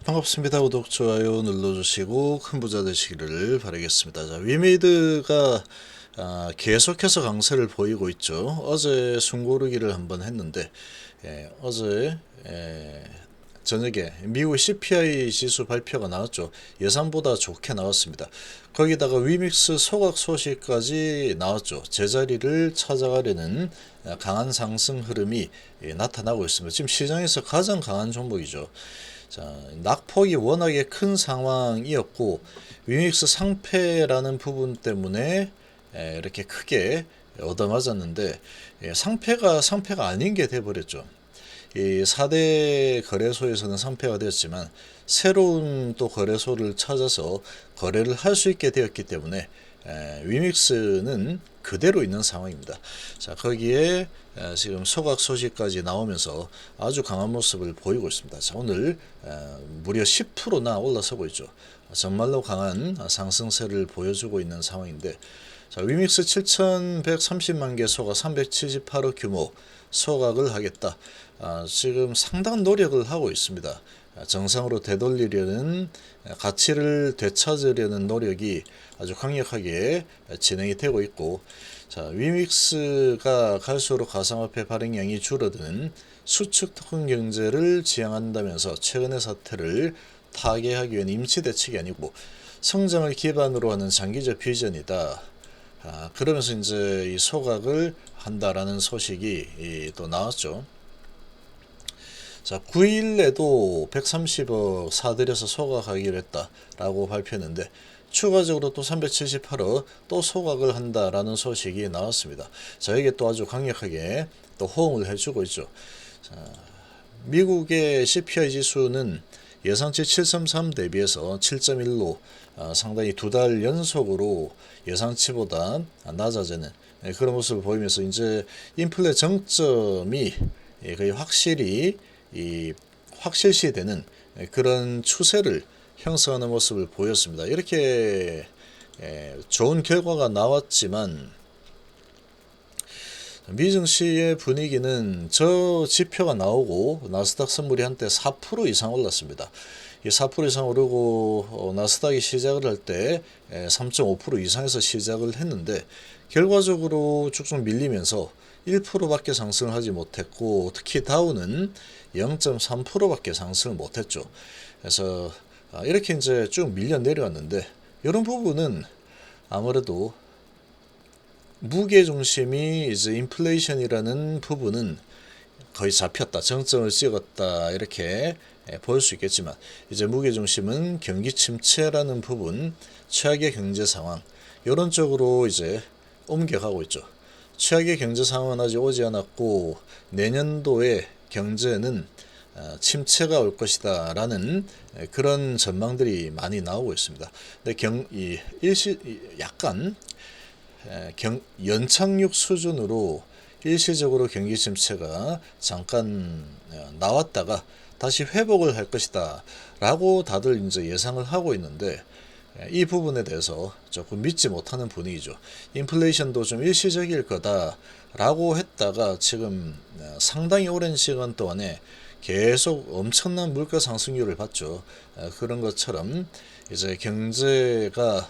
반갑습니다. 구독, 좋아요 눌러주시고 큰 부자 되시기를 바라겠습니다. 자, 위메이드가 계속해서 강세를 보이고 있죠. 어제 숨고르기를 한번 했는데 어제 저녁에 미국 CPI 지수 발표가 나왔죠. 예상보다 좋게 나왔습니다. 거기다가 위믹스 소각 소식까지 나왔죠. 제자리를 찾아가려는 강한 상승 흐름이 나타나고 있습니다. 지금 시장에서 가장 강한 종목이죠. 자, 낙폭이 워낙에 큰 상황이었고 위믹스 상패라는 부분 때문에 이렇게 크게 얻어맞았는데 상패가 아닌 게 돼버렸죠. 이 4대 거래소에서는 상패가 되었지만 새로운 또 거래소를 찾아서 거래를 할 수 있게 되었기 때문에 위믹스는 그대로 있는 상황입니다. 자, 거기에 지금 소각 소식까지 나오면서 아주 강한 모습을 보이고 있습니다. 자, 오늘 무려 10%나 올라서고 있죠. 정말로 강한 상승세를 보여주고 있는 상황인데, 자, 위믹스 7,130만 개 소각 378억 규모 소각을 하겠다. 지금 상당한 노력을 하고 있습니다. 정상으로 되돌리려는 가치를 되찾으려는 노력이 아주 강력하게 진행이 되고 있고, 자, 위믹스가 갈수록 가상화폐 발행량이 줄어드는 수축 토큰 경제를 지향한다면서 최근의 사태를 타개하기 위한 임시 대책이 아니고 성장을 기반으로 하는 장기적 비전이다. 그러면서 이제 이 소각을 한다라는 소식이 또 나왔죠. 자, 9일에도 130억 사들여서 소각하기로 했다라고 발표했는데 추가적으로 또 378억 또 소각을 한다라는 소식이 나왔습니다. 자, 이게 또 아주 강력하게 또 호응을 해주고 있죠. 자, 미국의 CPI 지수는 예상치 7.3 대비해서 7.1로 상당히 두 달 연속으로 예상치보다 낮아지는 그런 모습을 보이면서 이제 인플레 정점이 거의 확실히 확실시되는 그런 추세를 형성하는 모습을 보였습니다. 이렇게 좋은 결과가 나왔지만 미증시의 분위기는 저 지표가 나오고 나스닥 선물이 한때 4% 이상 올랐습니다. 이 4% 이상 오르고 나스닥이 시작을 할 때 3.5% 이상에서 시작을 했는데 결과적으로 쭉쭉 밀리면서 1%밖에 상승을 하지 못했고 특히 다우는 0.3%밖에 상승을 못했죠. 그래서 이렇게 이제 쭉 밀려 내려왔는데 이런 부분은 아무래도 무게 중심이 이제 인플레이션이라는 부분은 거의 잡혔다, 정점을 찍었다 이렇게 볼 수 있겠지만 이제 무게 중심은 경기 침체라는 부분, 최악의 경제 상황 이런 쪽으로 이제 옮겨가고 있죠. 최악의 경제 상황은 아직 오지 않았고 내년도에 경제는 침체가 올 것이다 라는 그런 전망들이 많이 나오고 있습니다. 근데 약간 연착륙 수준으로 일시적으로 경기 침체가 잠깐 나왔다가 다시 회복을 할 것이다 라고 다들 이제 예상을 하고 있는데 이 부분에 대해서 조금 믿지 못하는 분위기죠. 인플레이션도 좀 일시적일 거다 라고 했다가 지금 상당히 오랜 시간 동안에 계속 엄청난 물가 상승률을 봤죠. 그런 것처럼 이제 경제가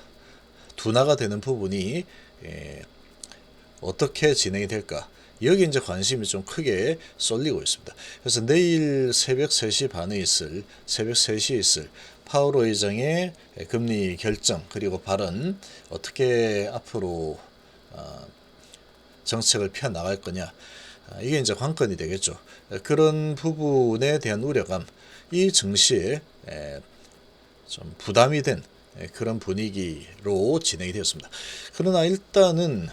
둔화가 되는 부분이 어떻게 진행이 될까? 여기 이제 관심이 좀 크게 쏠리고 있습니다. 그래서 내일 새벽 3시 반에 새벽 3시에 있을 파월 의장의 금리 결정 그리고 발언 어떻게 앞으로 정책을 펴 나갈 거냐, 이게 이제 관건이 되겠죠. 그런 부분에 대한 우려감, 이 증시에 좀 부담이 된 그런 분위기로 진행이 되었습니다. 그러나 일단은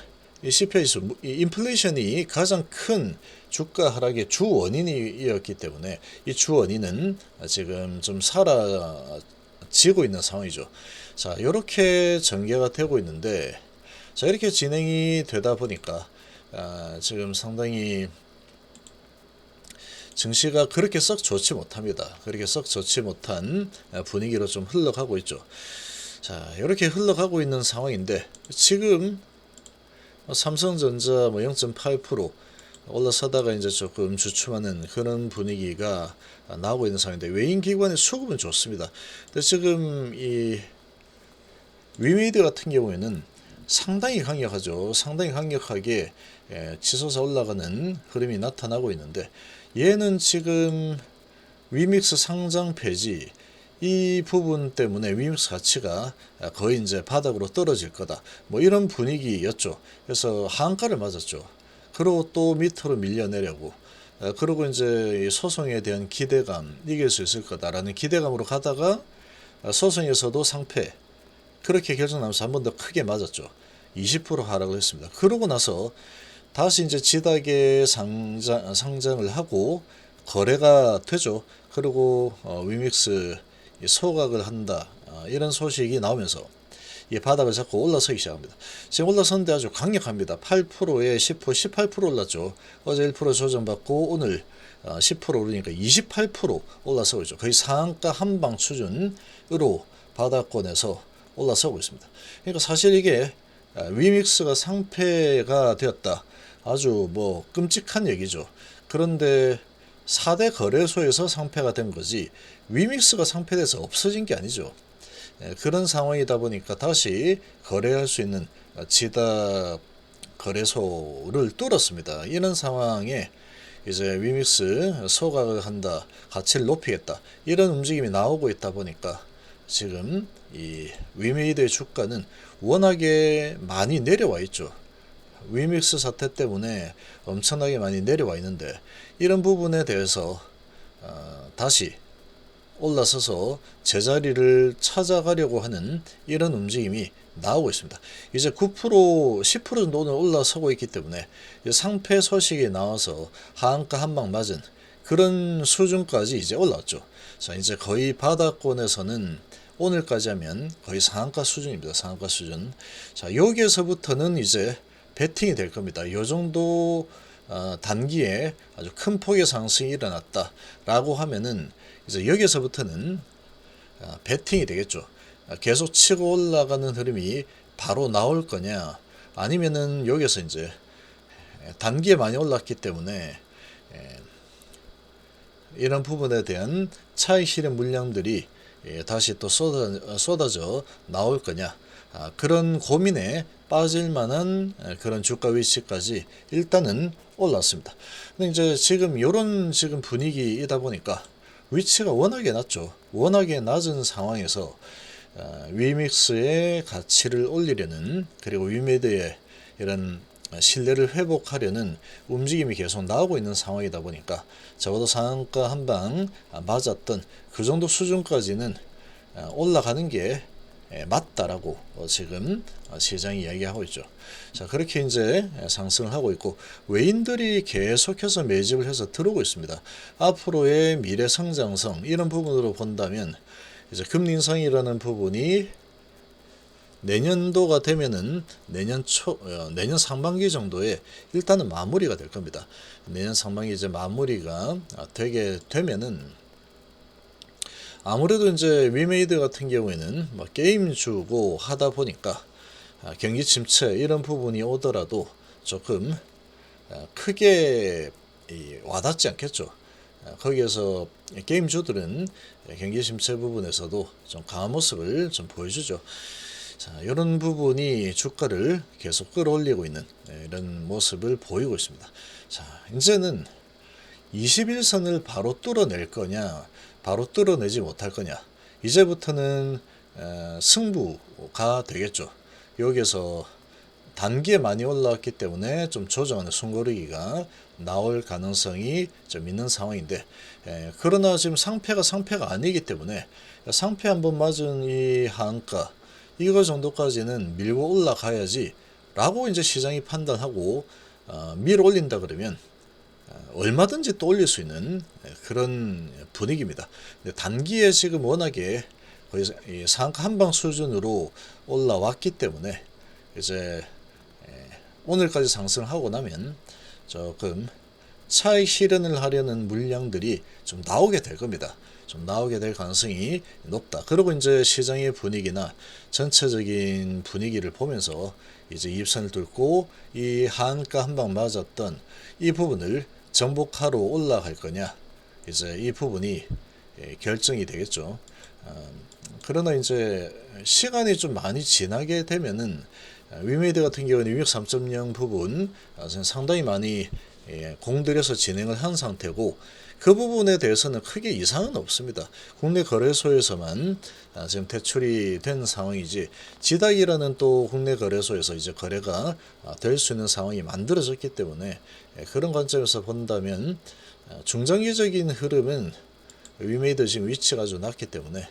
이 CPI 지수, 인플레이션이 가장 큰 주가 하락의 주 원인이었기 때문에 이 주 원인은 지금 좀 사라지고 있는 상황이죠. 자, 이렇게 전개가 되고 있는데, 자, 이렇게 진행이 되다 보니까 지금 상당히 증시가 그렇게 썩 좋지 못합니다. 그렇게 썩 좋지 못한 분위기로 좀 흘러가고 있죠. 자, 이렇게 흘러가고 있는 상황인데 지금 삼성전자 0.8%, 올라서다가 이제 조금 주춤하는 그런 분위기가 나오고 있는 상황인데, 외인 기관의 수급은 좋습니다. 근데 지금 이 위메이드 같은 경우에는 상당히 강력하죠. 상당히 강력하게 치솟아 올라가는 흐름이 나타나고 있는데, 얘는 지금 위믹스 상장 폐지 이 부분 때문에 위믹스 가치가 거의 이제 바닥으로 떨어질 거다, 뭐 이런 분위기였죠. 그래서 하한가를 맞았죠. 그리고 또 밑으로 밀려내려고, 그리고 이제 소송에 대한 기대감, 이길 수 있을 거다라는 기대감으로 가다가 소송에서도 상패, 그렇게 결정나면서 한 번 더 크게 맞았죠. 20% 하락을 했습니다. 그러고 나서 다시 이제 지닥에 상장을 하고 거래가 되죠. 그리고 위믹스 소각을 한다, 이런 소식이 나오면서 이 바닥을 잡고 올라서기 시작합니다. 지금 올라섰는데 아주 강력합니다. 8%에 10%, 18% 올랐죠. 어제 1% 조정받고 오늘 10% 오르니까 28% 올라서고 있죠. 거의 상한가 한방 수준으로 바닥권에서 올라서고 있습니다. 그러니까 사실 이게 위믹스가 상패가 되었다, 아주 뭐 끔찍한 얘기죠. 그런데 4대 거래소에서 상패가 된 거지 위믹스가 상패돼서 없어진 게 아니죠. 그런 상황이다 보니까 다시 거래할 수 있는 지다 거래소를 뚫었습니다. 이런 상황에 이제 위믹스 소각을 한다, 가치를 높이겠다, 이런 움직임이 나오고 있다 보니까 지금 이 위메이드의 주가는 워낙에 많이 내려와 있죠. 위믹스 사태 때문에 엄청나게 많이 내려와 있는데, 이런 부분에 대해서 다시 올라서서 제자리를 찾아가려고 하는 이런 움직임이 나오고 있습니다. 이제 9%, 10% 정도 오늘 올라서고 있기 때문에 상패 소식이 나와서 하한가 한방 맞은 그런 수준까지 이제 올라왔죠. 자, 이제 거의 바닥권에서는 오늘까지 하면 거의 상한가 수준입니다. 상한가 수준. 자, 여기에서부터는 이제 베팅이 될 겁니다. 이 정도 단기에 아주 큰 폭의 상승이 일어났다라고 하면은 이제 여기서부터는 베팅이 되겠죠. 계속 치고 올라가는 흐름이 바로 나올 거냐, 아니면은 여기서 이제 단기에 많이 올랐기 때문에 이런 부분에 대한 차익 실현 물량들이 다시 또 쏟아져 나올 거냐, 그런 고민에 빠질 만한 그런 주가 위치까지 일단은 올랐습니다. 근데 이제 지금 이런 지금 분위기이다 보니까 위치가 워낙에 낮죠. 워낙에 낮은 상황에서 위믹스의 가치를 올리려는, 그리고 위메드의 이런 신뢰를 회복하려는 움직임이 계속 나오고 있는 상황이다 보니까 적어도 상한가 한방 맞았던 그 정도 수준까지는 올라가는 게 맞다라고 지금 시장이 이야기하고 있죠. 자, 그렇게 이제 상승을 하고 있고, 외인들이 계속해서 매집을 해서 들어오고 있습니다. 앞으로의 미래 성장성, 이런 부분으로 본다면 이제 금리 인상이라는 부분이 내년도가 되면은 내년 상반기 정도에 일단은 마무리가 될 겁니다. 내년 상반기 이제 마무리가 되게 되면은 아무래도 이제 위메이드 같은 경우에는 뭐 게임주고 하다 보니까 경기 침체 이런 부분이 오더라도 조금 크게 와닿지 않겠죠. 거기에서 게임주들은 경기 침체 부분에서도 좀 강한 모습을 좀 보여주죠. 자, 이런 부분이 주가를 계속 끌어올리고 있는 이런 모습을 보이고 있습니다. 자, 이제는 21선을 바로 뚫어낼 거냐, 바로 뚫어내지 못할 거냐, 이제부터는 승부가 되겠죠. 여기에서 단기에 많이 올라왔기 때문에 좀 조정하는 숨고르기가 나올 가능성이 좀 있는 상황인데, 그러나 지금 상패가 아니기 때문에 상패 한번 맞은 이 하한가, 이거 정도까지는 밀고 올라가야지 라고 이제 시장이 판단하고 밀어 올린다 그러면 얼마든지 또 올릴 수 있는 그런 분위기입니다. 근데 단기에 지금 워낙에 거의 상한가 한방 수준으로 올라왔기 때문에 이제 오늘까지 상승하고 나면 조금 차익 실현을 하려는 물량들이 좀 나오게 될 겁니다. 좀 나오게 될 가능성이 높다. 그리고 이제 시장의 분위기나 전체적인 분위기를 보면서 이제 입선을 뚫고 이 하한가 한 방 맞았던 이 부분을 정복하러 올라갈 거냐, 이제 이 부분이 결정이 되겠죠. 그러나 이제 시간이 좀 많이 지나게 되면은 위메이드 같은 경우는 603.0 부분 상당히 많이 공들여서 진행을 한 상태고, 그 부분에 대해서는 크게 이상은 없습니다. 국내 거래소에서만 지금 대출이 된 상황이지, 지닥이라는 또 국내 거래소에서 이제 거래가 될 수 있는 상황이 만들어졌기 때문에 그런 관점에서 본다면 중장기적인 흐름은 위메이드 지금 위치가 아주 낮기 때문에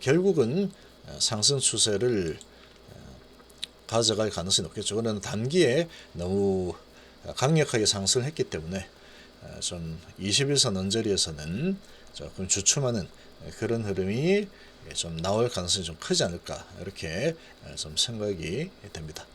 결국은 상승 추세를 가져갈 가능성이 높겠죠. 그러나 단기에 너무 강력하게 상승을 했기 때문에 좀 21선 언저리에서는 조금 주춤하는 그런 흐름이 좀 나올 가능성이 좀 크지 않을까, 이렇게 좀 생각이 됩니다.